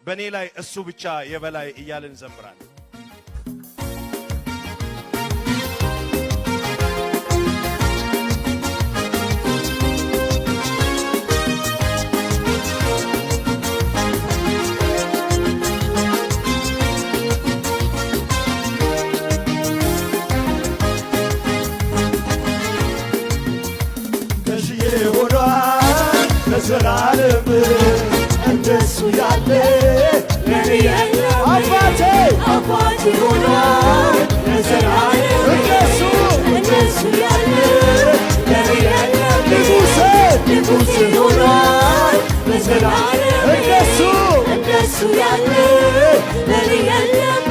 በኔ ላይ እሱ ብቻ የበላይ እያልን ዘምራለን። ለዘላለም እንደሱ ያለ ለኔ የለም አባቴ ሆኗል ለዘላለም እንደሱ ያለ ለኔ የለም ንጉሴ ሆኗል ለዘላለም እንደሱ ያለ ለኔ የለም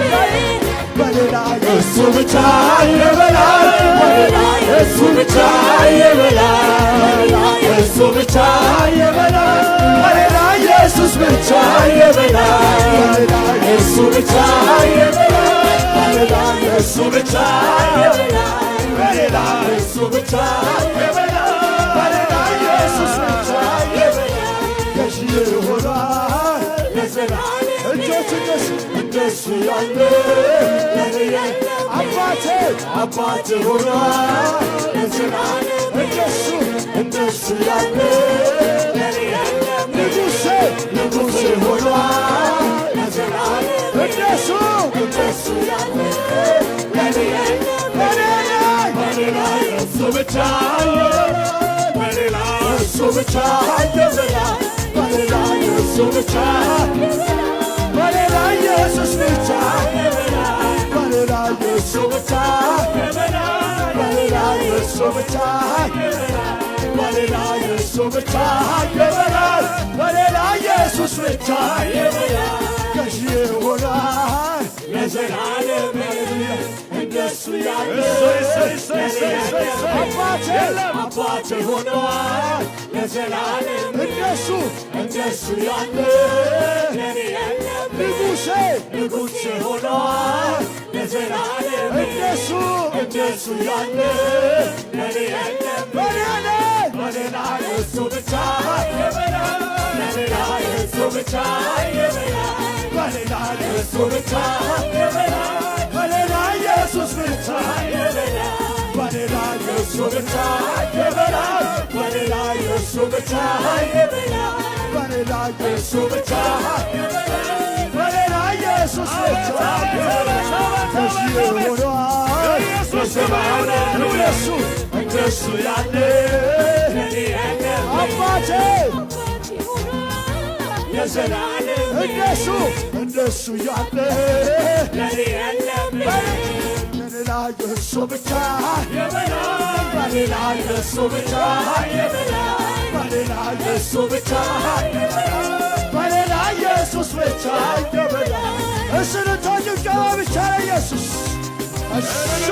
በሌላ እሱ ብቻ የበላይ እሱ ብቻ የበላይ እሱ ብቻ የበላይ በሌላ ኢየሱስ ብቻ የበላይ እሱ ብቻ የበላይ በሌላ እሱ ብቻ የበላይ በሌላ እሱ ብቻ የበላይ በሌላ ኢየሱስ ብቻ የበላይ ገዢ ሆኗል ለዘላለም እጆች እንደሱ ያለ ለኔ የለም አባቴ ሆኗል ለዘላለም እንደሱ ያለ ለኔ የለም ንጉሴ ሆኗል ለዘላለም እንደሱ ያለ ለኔ የለም በሌላ እሱ ብቻ በሌላ እሱ ብቻ የበላይ በሌላ እሱ ብቻ በሌላ ኢየሱስ ብቻ በሌላ እሱ ብቻ በሌላ እሱ ብቻ በሌላ እሱ ብቻ የበላይ በሌላ ኢየሱስ ብቻ የበላይ ገዢ ሆኗል ለዘላለም እንደሱ ያለ አባቴ ሆኗል ለዘላለም እንደሱ ያለ ለኔ የለም ንጉሴ ሆኗል ለዘላለም እንደሱ ያለ ለኔ የለም በሌላ እሱ ብቻ የበላይ በሌላ እሱ ብቻ የበላይ በሌላ እሱ ብቻ የበላይ በሌላ ኢየሱስ ብቻ የበላይ በሌላ እሱ ብቻ የበላይ በሌላ እሱ ብቻ የበላይ በሌላ እሱ ብቻ የበላይ በሌላ ኢየሱስ ብቻ የበላይ ገዢ ሆኗል እንደሱ ያለ ለኔ የለም አባቴ ለዘላለም እንደሱ ያለ ለኔ የለም በሌላ እሱ ብቻ የበላይ በሌላ እሱ ብቻ የበላይ በሌላ እሱ ብቻ የበላይ በሌላ ኢየሱስ ብቻ የበላይ እስንቶች ብቻ ለኢየሱስ እሱ